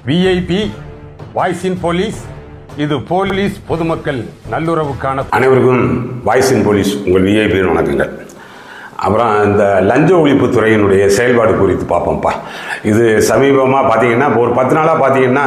VIP voice இன் police. இது police பொதுமக்கள் நல்லுறவுக்கான. அனைவருக்கும் வாய்ஸ் இன் போலீஸ் உங்கள் விஐபி வணக்கங்கள். அப்புறம் இந்த லஞ்ச ஒழிப்புத்துறையினுடைய செயல்பாடு குறித்து பார்ப்போம்ப்பா. இது சமீபமாக பார்த்தீங்கன்னா ஒரு 10 நாளாக பார்த்தீங்கன்னா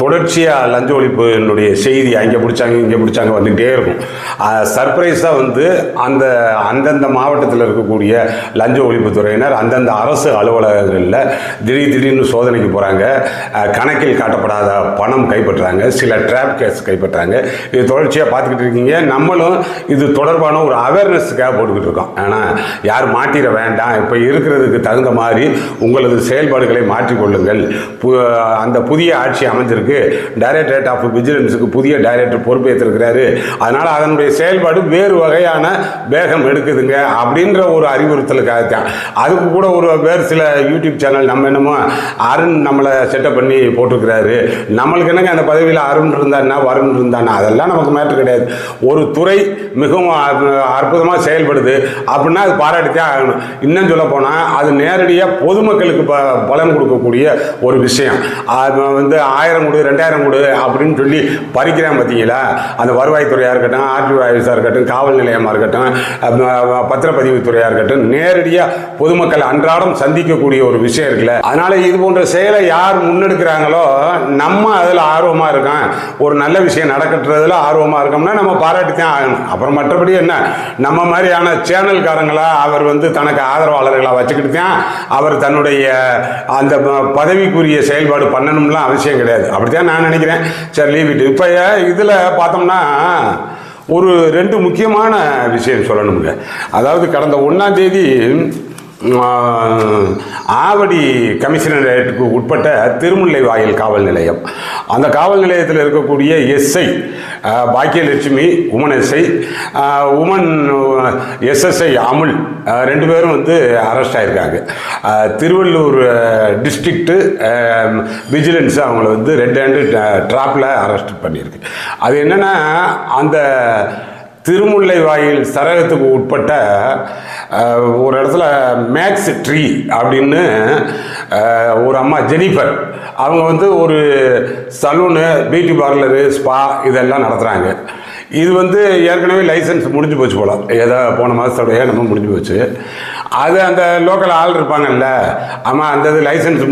தொடர்ச்சியாக லஞ்ச ஒழிப்பினுடைய செய்தி அங்கே பிடிச்சாங்க இங்கே பிடிச்சாங்க வந்துக்கிட்டே இருக்கும். சர்ப்ரைஸாக வந்து அந்தந்த மாவட்டத்தில் இருக்கக்கூடிய லஞ்ச ஒழிப்புத்துறையினர் அந்தந்த அரசு அலுவலகங்களில் திடீர்னு சோதனைக்கு போகிறாங்க. கணக்கில் காட்டப்படாத பணம் கைப்பற்றுறாங்க, சில ட்ராப் கேஸ் கைப்பற்றுறாங்க. இது தொடர்ச்சியாக பார்த்துக்கிட்டு இருக்கீங்க. நம்மளும் இது தொடர்பான ஒரு அவேர்னஸுக்காக போட்டுக்கிட்டு இருக்கோம். ஆனால் யார் மாட்டிட வேண்டாம், இப்போ இருக்கிறதுக்கு தகுந்த மாதிரி உங்களது செயல்பாடுகளை மாற்றிக்கொள்ளுங்கள். அந்த புதிய ஆட்சி அமைஞ்சிருக்கு, டைரக்டரேட் ஆஃப் விஜிலன்ஸுக்கு புதிய டைரக்டர் பொறுப்பேற்றிருக்கிறாரு. அதனால் அதனுடைய செயல்பாடு வேறு வகையான வேகம் எடுக்குதுங்க அப்படின்ற ஒரு அறிவுறுத்தலுக்காக தான். அதுக்கு கூட வேறு சில யூடியூப் சேனல் நம்ம என்னமோ அருண் நம்மளை செட்டப் பண்ணி போட்டிருக்கிறாரு. நம்மளுக்கு என்னங்க அந்த பதவியில் அருண் இருந்தான்னா வருண் இருந்தானா அதெல்லாம் நமக்கு மேட்ரு கிடையாது. ஒரு துறை மிகவும் அற்புதமாக செயல்படுது அப்படின்னா அது பாராட்டித்தான் ஆகணும். இன்னும் சொல்ல போனால் அது நேரடியாக பொதுமக்களுக்கு பலன் கொடுக்கக்கூடிய ஒரு விஷயம். அது வந்து 1000 கொடு 2000 கொடு அப்படின்னு சொல்லி பறிக்கிறான் பார்த்தீங்களா. அந்த வருவாய்த்துறையாக இருக்கட்டும், ஆர்டிஓ ஆஃபீஸாக இருக்கட்டும், காவல் நிலையமாக இருக்கட்டும், பத்திரப்பதிவு துறையாக இருக்கட்டும், நேரடியாக பொதுமக்கள் அன்றாடம் சந்திக்கக்கூடிய ஒரு விஷயம் இருக்குல்ல. அதனால இது போன்ற செயலை யார் முன்னெடுக்கிறாங்களோ நம்ம அதில் ஆர்வமாக இருக்கோம். ஒரு நல்ல விஷயம் நடக்கிறதுல ஆர்வமாக இருக்கோம்னா நம்ம பாராட்டித்தான் ஆகணும். அப்புறம் மற்றபடி என்ன, நம்ம மாதிரியான சேனல்காரங்களா அவர் வந்து தனக்கு ஆதரவாளர்களாக வச்சுக்கிட்டு தான் அவர் தன்னுடைய அந்த பதவிக்குரிய செயல்பாடு பண்ணணும்லாம் அவசியம் கிடையாது. அப்படித்தான் நான் நினைக்கிறேன். சரி, லீவ் இட். இப்போ இதில் பார்த்தோம்னா ஒரு 2 முக்கியமான விஷயம் சொல்லணுங்க. அதாவது கடந்த 1ஆம் தேதி ஆவடி கமிஷனரேட்டுக்கு உட்பட்ட திருமுல்லை வாயில் காவல் நிலையம், அந்த காவல் நிலையத்தில் இருக்கக்கூடிய SI Bhagyalakshmi, woman SI, woman SSI Amul 2 பேரும் வந்து அரெஸ்ட் ஆகியிருக்காங்க. திருவள்ளூர் டிஸ்ட்ரிக்ட்டு விஜிலன்ஸ் அவங்கள வந்து ரெட் ஹேண்டு ட்ராப்பில் அரெஸ்ட் பண்ணியிருக்கு. அது என்னென்னா, அந்த திருமுல்லை வாயில் சரகத்துக்கு உட்பட்ட ஒரு இடத்துல மேக்ஸ் ட்ரீ அப்படின்னு ஒரு அம்மா ஜெனிஃபர் அவங்க வந்து ஒரு சலூனு, பியூட்டி பார்லரு, ஸ்பா இதெல்லாம் நடத்துகிறாங்க. இது வந்து ஏற்கனவே லைசன்ஸ் முடிஞ்சு போச்சு போல, ஏதோ போன மாதத்தோடைய நம்ம முடிஞ்சு போச்சு. அது அந்த லோக்கல் ஆள் இருப்பாங்கல்ல, ஆமாம், அந்த இது லைசன்ஸ்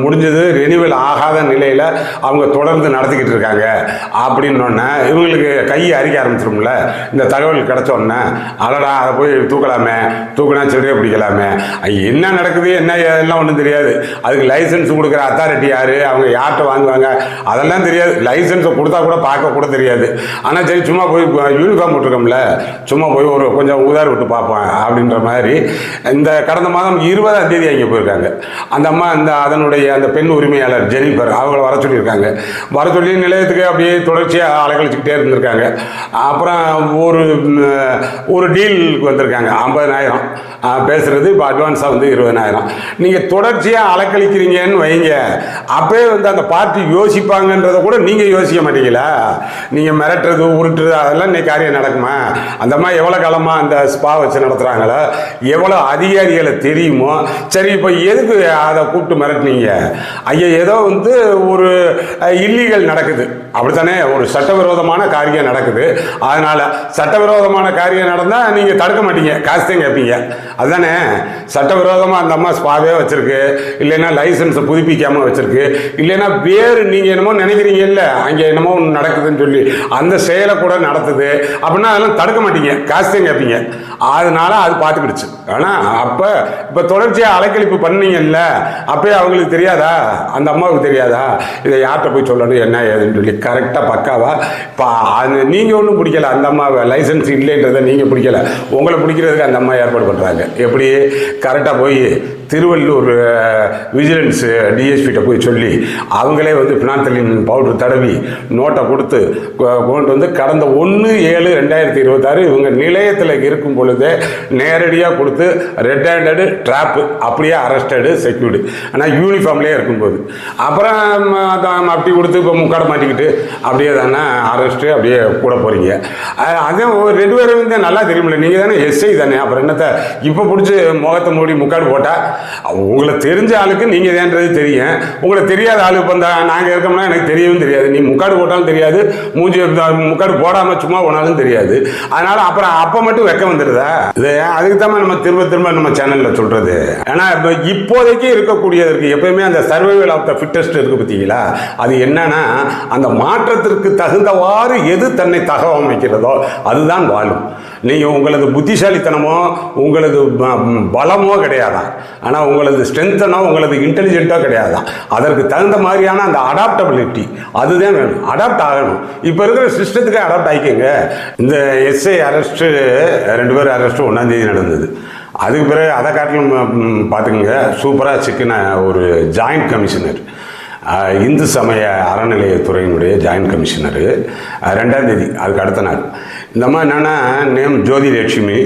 முடிஞ்சது ரெனிவல் ஆகாத நிலையில் அவங்க தொடர்ந்து நடத்திக்கிட்டு இருக்காங்க அப்படின்னோடனே இவங்களுக்கு கை அரிக்க ஆரம்பிச்சிரும்ல. இந்த தகவல் கிடச்சோடனே அடடா அதை போய் தூக்கலாமே, தூக்கினா சில்லறையே பிடிக்கலாமே, என்ன நடக்குது என்ன எல்லாம் ஒன்றும் தெரியாது. அதுக்கு லைசன்ஸ் கொடுக்குற அத்தாரிட்டி யார், அவங்க யார்கிட்ட வாங்குவாங்க அதெல்லாம் தெரியாது. லைசன்ஸை கொடுத்தா கூட பார்க்க கூட தெரியாது. ஆனால் சரி, சும்மா போய் யூனிஃபார்ம் போட்டிருக்கோம்ல, சும்மா போய் ஒரு கொஞ்சம் உதார விட்டு பார்ப்பேன் அப்படின்ற மாதிரி இந்த கடந்த மாதம் 20ஆம் தேதி அங்கே போயிருக்காங்க. அந்த அம்மா அதனுடைய அந்த பெண் உரிமையாளர் ஜெனிஃபர் அவங்கள வர சொல்லியிருக்காங்க. வர சொல்லி நிலையத்துக்கு அப்படியே தொடர்ச்சியாக அலைக்கழிச்சிக்கிட்டே இருந்திருக்காங்க. அப்புறம் ஒரு டீலுக்கு வந்திருக்காங்க. 50,000 பேசுகிறது, இப்போ அட்வான்ஸாக வந்து 20,000. நீங்கள் தொடர்ச்சியாக அலைக்கழிக்கிறீங்கன்னு வைங்க, அப்போயே வந்து அந்த பார்ட்டி யோசிப்பாங்கன்றதை கூட நீங்கள் யோசிக்க மாட்டீங்களா? நீங்கள் மிரட்டுறது உருட்டுறது அதெல்லாம் இன்னைக்கு காரியம் நடக்குமா? அந்த மாதிரி எவ்வளோ காலமாக அந்த ஸ்பா வச்சு நடத்துகிறாங்களோ, எவ்வளோ அதிகாரிகளை தெரியுமோ. சரி, இப்போ எதுக்கு அதை கூப்பிட்டு மிரட்டினீங்க? ஐயா, ஏதோ வந்து ஒரு இல்லீகல் நடக்குது அப்படித்தானே, ஒரு சட்டவிரோதமான காரியம் நடக்குது. அதனால் சட்டவிரோதமான காரியம் நடந்தால் நீங்கள் தடுக்க மாட்டீங்க, காசு தான் கேட்பீங்க. அதுதானே சட்டவிரோதமாக அந்த அம்மா ஸ்பாவே வச்சுருக்கு, இல்லைன்னா லைசன்ஸை புதுப்பிக்காமல் வச்சுருக்கு, இல்லைன்னா வேறு நீங்கள் என்னமோ நினைக்கிறீங்க இல்லை அங்கே என்னமோ ஒன்று நடக்குதுன்னு சொல்லி அந்த செயலை கூட நடத்துது அப்படின்னா அதெல்லாம் தடுக்க மாட்டீங்க, காசு தான் கேட்பீங்க. அதனால அது பார்த்துக்கிடுச்சு. ஆனால் இப்போ தொடர்ச்சியாக அலைக்கழிப்பு பண்ணீங்கல்ல, அப்போயே அவங்களுக்கு தெரியாதா, அந்த அம்மாவுக்கு தெரியாதா இதை யார்கிட்ட போய் சொல்லணும் என்ன ஏதுன்னு சொல்லி கரெக்டாக பக்காவா. இப்போ அது நீங்கள் ஒன்றும் பிடிக்கல, அந்த அம்மாவை லைசன்ஸ் இல்லைன்றதை நீங்கள் பிடிக்கல, உங்களை பிடிக்கிறதுக்கு அந்த அம்மா ஏற்பாடு பண்ணுறாங்க. எப்படி கரெக்டாக போய் திருவள்ளூர் விஜிலன்ஸ் டிஎஸ்பிகிட்ட போய் சொல்லி அவங்களே வந்து பினாத்தலின் பவுடர் தடவி நோட்டை கொடுத்து கொண்டு வந்து கடந்த 1/7/2026 இவங்க நிலையத்தில் இருக்கும் பொழுதே நேரடியாக கொடுத்து ரெட் ஹேண்டடு ட்ராப்பு, அப்படியே அரெஸ்டடு செக்யூர்டு, ஆனால் யூனிஃபார்ம்லேயே இருக்கும்போது அப்புறம் அப்படி கொடுத்து இப்போ முக்காடை மாட்டிக்கிட்டு அப்படியே தானே அரெஸ்ட்டு அப்படியே கூட போகிறீங்க. அதே 2 பேரும் வந்து நல்லா தெரியுமில்ல, நீங்கள் தானே எஸ்ஐ தானே, அப்புறம் என்னத்தை இப்போ பிடிச்சி முகத்தை மூடி முக்காடு போட்டால் உங்களை தெரிஞ்ச ஆளுக்கு நீங்கள் ஏன்றது தெரியும், உங்களை தெரியாத ஆளு இப்போ நாங்கள் இருக்கோம்னா எனக்கு தெரியவும் தெரியாது, நீ முக்காடு போட்டாலும் தெரியாது, மூஞ்சி முக்காடு போடாமல் சும்மா போனாலும் தெரியாது. அதனால அப்புறம் அப்போ மட்டும் வெக்கம் வந்துடுதா? இது அதுக்கு தான் நம்ம திரும்ப திரும்ப நம்ம சேனலில் சொல்கிறது. ஏன்னா இப்போதைக்கு இருக்கக்கூடியதற்கு எப்பயுமே அந்த சர்வைவல் ஆஃப் த ஃபிட்டஸ்ட் இருக்கு பார்த்தீங்களா, அது என்னன்னா அந்த மாற்றத்திற்கு தகுந்தவாறு எது தன்னை தகவமைக்கிறதோ அதுதான் வாழும். நீங்கள் உங்களது புத்திசாலித்தனமோ உங்களது பலமோ கிடையாதான், ஆனால் உங்களது ஸ்ட்ரென்த்தனோ உங்களது இன்டெலிஜென்ட்டோ கிடையாதான். அதற்கு தகுந்த மாதிரியான அந்த அடாப்டபிலிட்டி அதுதான் வேணும், அடாப்ட் ஆகணும். இப்போ இருக்கிற சிஸ்டத்துக்கு அடாப்ட் ஆகிக்கங்க. இந்த எஸ்ஐ அரெஸ்ட்டு 2 பேர் அரெஸ்ட்டு 1ஆம் தேதி நடந்தது. அதுக்கு பிறகு அதை காட்டிலும் பார்த்துக்கங்க, சூப்பராக சிக்கின ஒரு ஜாயிண்ட் கமிஷனர், இந்து சமய அறநிலையத்துறையினுடைய ஜாயிண்ட் கமிஷனரு 2ஆம் தேதி, அதுக்கு அடுத்த நாள். இந்த மாதிரி என்னென்னா நேம் ஜோதிலட்சுமி.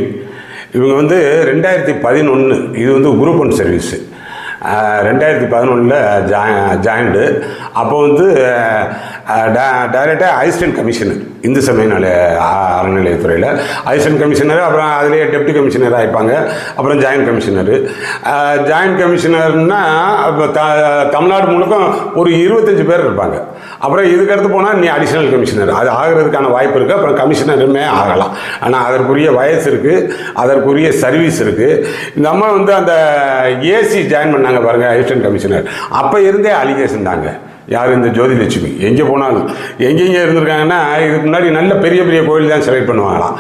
இவங்க வந்து 2011, இது வந்து குரூப் 1 சர்வீஸு, 2011 ஜாயின்டு. அப்போ வந்து டைரெக்டாக அசிஸ்டன்ட் கமிஷனர் இந்து சமய அறநிலையத்துறையில் அசிஸ்டன்ட் கமிஷனர், அப்புறம் அதிலே டெப்டி கமிஷனர் ஆகிப்பாங்க, அப்புறம் ஜாயின்ட் கமிஷனரு. ஜாயின்ட் கமிஷனர்னால் இப்போ தமிழ்நாடு முழுக்க ஒரு 25 பேர் இருப்பாங்க. அப்புறம் இதுக்கடுத்து போனால் நீ அடிஷ்னல் கமிஷனர், அது ஆகிறதுக்கான வாய்ப்பு இருக்குது. அப்புறம் கமிஷனருமே ஆகலாம், ஆனால் அதற்குரிய வயசு இருக்குது, அதற்குரிய சர்வீஸ் இருக்குது. இந்த அம்மா வந்து அந்த ஏசி ஜாயின் பண்ணாங்க பாருங்கள் அசிஸ்டன்ட் கமிஷனர், அப்போ இருந்தே அலிகேஷன் தாங்க. யார்? இந்த ஜோதிலட்சுமி. எங்கே போனாலும் எங்கெங்கே இருந்திருக்காங்கன்னா, இதுக்கு முன்னாடி நல்ல பெரிய பெரிய கோயில் தான் செலக்ட் பண்ணுவாங்களாம்.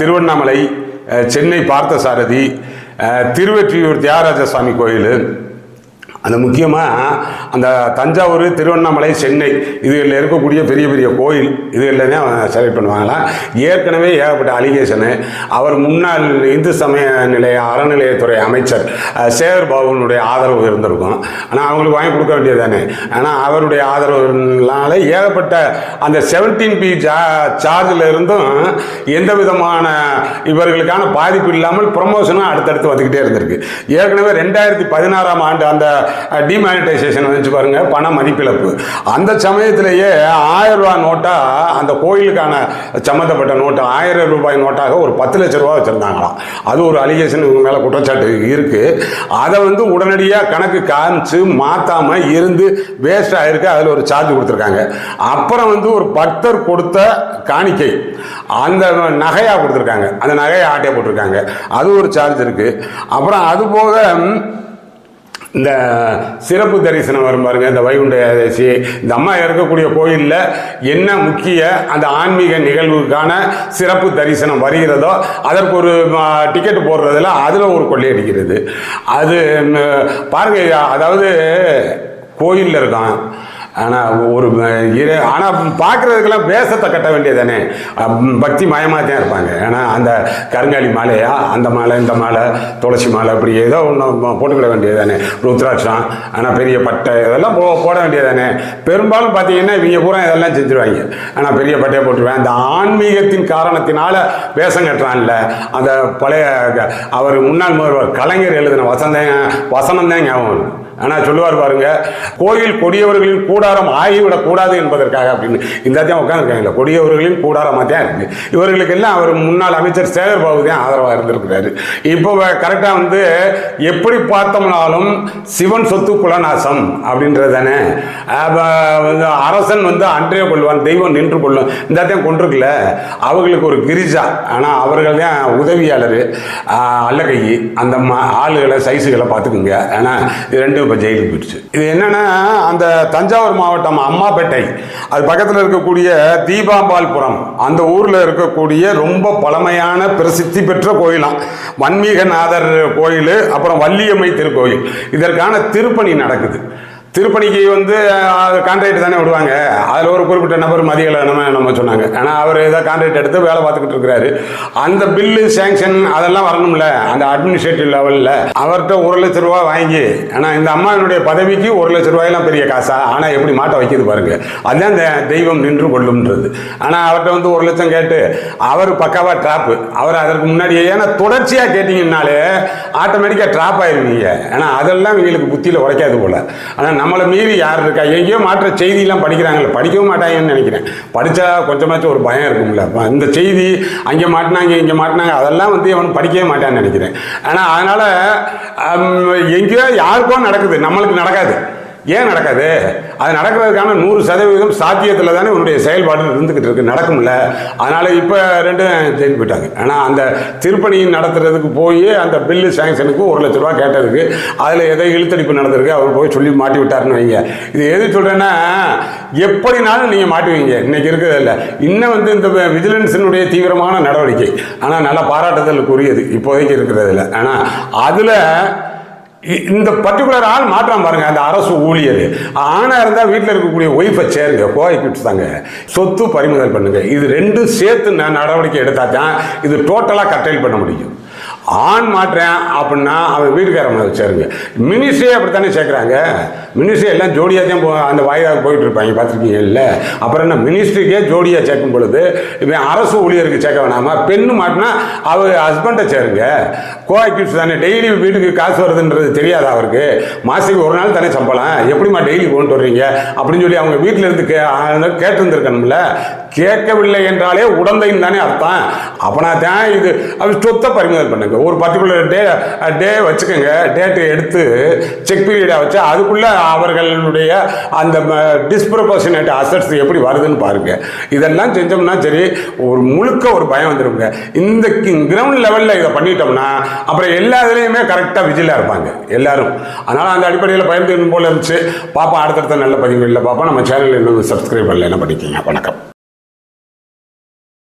திருவண்ணாமலை, சென்னை பார்த்தசாரதி, திருவெற்றியூர் தியாகராஜ சுவாமி கோயில், அந்த முக்கியமாக அந்த தஞ்சாவூர், திருவண்ணாமலை, சென்னை இதுகளில் இருக்கக்கூடிய பெரிய பெரிய கோயில் இதுகளில் தான் செலக்ட் பண்ணுவாங்களாம். ஏற்கனவே ஏகப்பட்ட அலிகேஷனு. அவர் முன்னாள் இந்து சமய அறநிலையத்துறை அமைச்சர் சேகர் பாபுனுடைய ஆதரவு இருந்திருக்கும், ஆனால் அவங்களுக்கு வாங்கி கொடுக்க வேண்டியது தானே. ஆனால் அவருடைய ஆதரவுனால ஏகப்பட்ட அந்த 17B சார்ஜில் இருந்தும் எந்த விதமான இவர்களுக்கான பாதிப்பு இல்லாமல் ப்ரொமோஷனும் அடுத்தடுத்து வந்துக்கிட்டே இருந்திருக்கு. ஏற்கனவே 2016ஆம் ஆண்டு அந்த டிமானிட்டைசேஷன் வச்சு பாருங்க, பண மதிப்பிழப்பு. அந்த சமயத்திலேயே 1000 ரூபாய் நோட்டா, அந்த கோயிலுக்கான சம்மந்தப்பட்ட நோட்டு 1000 ரூபாய் நோட்டாக ஒரு 10 லட்ச ரூபா வச்சிருந்தாங்களாம். அது ஒரு அலிகேஷன் இவங்க மேலே குற்றச்சாட்டு இருக்கு. அதை வந்து உடனடியாக கணக்கு காமிச்சு மாத்தாம இருந்து வேஸ்ட் ஆயிருக்கு, அதில் ஒரு சார்ஜ் கொடுத்துருக்காங்க. அப்புறம் வந்து ஒரு பக்தர் கொடுத்த காணிக்கை அந்த நகையாக கொடுத்துருக்காங்க, அந்த நகையை ஆட்டையை போட்டிருக்காங்க, அது ஒரு சார்ஜ் இருக்கு. அப்புறம் அது போக இந்த சிறப்பு தரிசனம் வரும் பாருங்க, இந்த வைகுண்ட ஏகாதசி, இந்த அம்மா இருக்கக்கூடிய கோயிலில் என்ன முக்கிய அந்த ஆன்மீக நிகழ்வுக்கான சிறப்பு தரிசனம் வருகிறதோ அதற்கு ஒரு டிக்கெட் போடுறதுல அதில் ஒரு கொள்ளையடிக்கிறது. அது பாருங்க, அதாவது கோயிலில் இருக்கான், ஆனால் ஒரு ஆனால் பார்க்குறதுக்கெல்லாம் வேஷத்தை கட்ட வேண்டியது தானே, பக்தி மயமாக தான் இருப்பாங்க. ஏன்னா அந்த கருங்காலி மாலையா, அந்த மாலை, இந்த மாலை, துளசி மாலை, அப்படி ஏதோ ஒன்று போட்டுக்கிட வேண்டியது தானே, ருத்ராட்சம், ஆனால் பெரிய பட்டை இதெல்லாம் போட வேண்டியது தானே. பெரும்பாலும் பார்த்தீங்கன்னா இவங்க பூரா இதெல்லாம் செஞ்சுருவாங்க, ஆனால் பெரிய பட்டையை போட்டுருவேன். அந்த ஆன்மீகத்தின் காரணத்தினால வேஷம் கட்டுறான்ல, அந்த பழைய அவர் முன்னாள் முதல்வர் கலைஞர் எழுதின வசனம் தான் ஞாபகம் வருது. ஆனால் சொல்லுவார் பாருங்க, கோயில் கொடியவர்களின் கூடாரம் ஆகிவிடக்கூடாது என்பதற்காக அப்படின்னு இந்த தான் உட்காந்துருக்காங்க. கொடியவர்களின் கூடாரமாக தான் இருக்கு. இவர்களுக்கு எல்லாம் அவர் முன்னாள் அமைச்சர் சேகர் பாபு தான் ஆதரவாக இருந்திருக்கிறாரு. இப்போ கரெக்டாக வந்து எப்படி பார்த்தோம்னாலும் சிவன் சொத்து குலநாசம் அப்படின்றது தானே. அரசன் வந்து அன்றைய கொள்வான், தெய்வம் நின்று கொள்ளும், இந்த தான் கொண்டிருக்குல்ல. அவங்களுக்கு ஒரு கிரிஜா, ஆனால் அவர்கள் தான் உதவியாளர் அல்லகை. அந்த ஆளுகளை சைஸுகளை பார்த்துக்குங்க. ஆனால் இது ரெண்டும் இப்போ ஜெயிலுக்கு போயிடுச்சு. இது என்னன்னா, அந்த தஞ்சாவூர் மாவட்டம் அம்மாப்பேட்டை, அது பக்கத்தில் இருக்கக்கூடிய தீபாம்பாள்புரம், அந்த ஊரில் இருக்கக்கூடிய ரொம்ப பழமையான பிரசித்தி பெற்ற கோயிலாம் வன்மீகநாதர் கோயில், அப்புறம் வள்ளியம்மை திருக்கோயில். இதற்கான திருப்பணி நடக்குது. திருப்பணிக்கு வந்து கான்ட்ராக்ட் தானே விடுவாங்க. அதில் ஒரு குறிப்பிட்ட நபர் மதியலை நம்ம சொன்னாங்க. ஆனால் அவர் ஏதோ கான்ட்ராக்ட் எடுத்து வேலை பார்த்துக்கிட்டு இருக்கிறாரு. அந்த பில்லு சேங்ஷன் அதெல்லாம் வரணும்ல, அந்த அட்மினிஸ்ட்ரேட்டிவ் லெவலில் அவர்கிட்ட 1 லட்ச ரூபா வாங்கி, ஆனால் இந்த அம்மாவினுடைய பதவிக்கு 1 லட்ச ரூபாயெல்லாம் பெரிய காசா, ஆனால் எப்படி மாட்ட வைக்கிது பாருங்க. அதுதான் இந்த தெய்வம் நின்று கொள்ளும்ன்றது. ஆனால் அவர்கிட்ட வந்து 1 லட்சம் கேட்டு அவர் பக்காவா ட்ராப்பு. அவர் அதற்கு முன்னாடியே, ஏன்னா தொடர்ச்சியாக கேட்டிங்கன்னாலே ஆட்டோமேட்டிக்காக ட்ராப் ஆயிருவீங்க. ஏன்னா அதெல்லாம் இவங்களுக்கு புத்தியில் உரைக்காது போல. ஆனால் நம்மளை மீறி யார் இருக்கா? எங்கேயோ மாற்ற செய்தியெல்லாம் படிக்கிறாங்களே, படிக்கவும் மாட்டாங்கன்னு நினைக்கிறேன். படித்தா கொஞ்சமாச்சும் ஒரு பயம் இருக்கும்ல. இந்த செய்தி அங்கே மாட்டினாங்க இங்கே மாட்டினாங்க அதெல்லாம் வந்து அவன் படிக்கவே மாட்டான்னு நினைக்கிறேன். ஆனால் அதனால் எங்கேயோ யாருக்கோ நடக்குது, நம்மளுக்கு நடக்காது. ஏன் நடக்காது? அது நடக்கிறதுக்கான 100% சாத்தியத்தில் தானே உன்னுடைய செயல்பாடு இருந்துக்கிட்டு இருக்கு, நடக்கும்ல. அதனால் இப்போ ரெண்டும் ஜெயில் போயிட்டாங்க. ஆனால் அந்த திருப்பணி நடத்துறதுக்கு போய் அந்த பில்லு சேங்ஷனுக்கு 1 லட்ச ரூபா கேட்டதுக்கு அதில் எதை இழுத்தடிப்பு நடந்திருக்கு, அவர் போய் சொல்லி மாட்டி விட்டாருன்னு வைங்க. இது எது சொல்கிறேன்னா, எப்படினாலும் நீங்கள் மாட்டுவீங்க. இன்றைக்கி இருக்கிறது இல்லை. இன்னும் வந்து இந்த விஜிலன்ஸினுடைய தீவிரமான நடவடிக்கை ஆனால் நல்லா பாராட்டுதலுக்குரியது இப்போதைக்கு இருக்கிறதில்ல. ஆனால் அதில் இந்த பர்டிகுலர் ஆள் மாற்றம் பாருங்க. அந்த அரசு ஊழியர் ஆணாக இருந்தால் வீட்டில் இருக்கக்கூடிய ஒய்ஃபை சேருங்க, கோவைக்கிட்டு தாங்க, சொத்து பறிமுதல் பண்ணுங்க. இது ரெண்டும் சேர்த்து நடவடிக்கை எடுத்தால் தான் இது டோட்டலாக கட்டைல் பண்ண முடியும். ஆண் மாற்றேன் அப்படின்னா அவன் வீட்டுக்காரன் சேருங்க. மினிஸ்ட்ரியே அப்படித்தானே சேர்க்குறாங்க. மினிஸ்ட்ரி எல்லாம் ஜோடியாக தான் அந்த வாய்தாவுக்கு போயிட்டு இருப்பாங்க, பார்த்துருக்கீங்க இல்லை? அப்புறம் என்ன, மினிஸ்ட்ரிக்கே ஜோடியாக சேர்க்கும் பொழுது இவன் அரசு ஊழியருக்கு சேர்க்க வேணாமா? பெண்ணு மாட்டினா அவர் ஹஸ்பண்டை சேருங்க. கோஆக்டிவ்ஸ் தானே, டெய்லி வீட்டுக்கு காசு வருதுன்றது தெரியாதா அவருக்கு? மாதத்துக்கு 1 நாள் தானே சம்பளம், எப்படிமா டெய்லி கொண்டு வர்றீங்க அப்படின்னு சொல்லி அவங்க வீட்டில் இருந்து கேட்டிருந்துருக்கணும்ல. கேட்கவில்லை என்றாலே உடந்தைன்னு தானே அர்த்தம். அப்பனா தான் இது அவர் சொத்தை பறிமுதல் பண்ணுங்க. ஒரு பர்டிகுலர் டே வச்சுக்கோங்க, டேட்டு எடுத்து செக் பீரியடாக வச்சு அதுக்குள்ளே அவர்களுடைய அந்த டிஸ்ப்ரொபோர்ஷனேட் அசட்ஸ் எப்படி வருதுன்னு பாருங்க. இதெல்லாம் செஞ்சோம்னா சரி, ஒரு முழுக்க ஒரு பயம் வந்துருங்க. இந்த கிரவுண்ட் லெவலில் இதை பண்ணிட்டோம்னா அப்புறம் எல்லா இதுலேயுமே கரெக்டாக விஜிலாக இருப்பாங்க எல்லாரும். அதனால் அந்த அடிப்படையில் பயந்து போல இருந்துச்சு. பாப்பா அடுத்தடுத்த நல்ல பதிவுகளில் பாப்பா. நம்ம சேனலில் இன்னும் சப்ஸ்கிரைப் பண்ணல, என்ன பண்ணிக்கிங்க. வணக்கம்.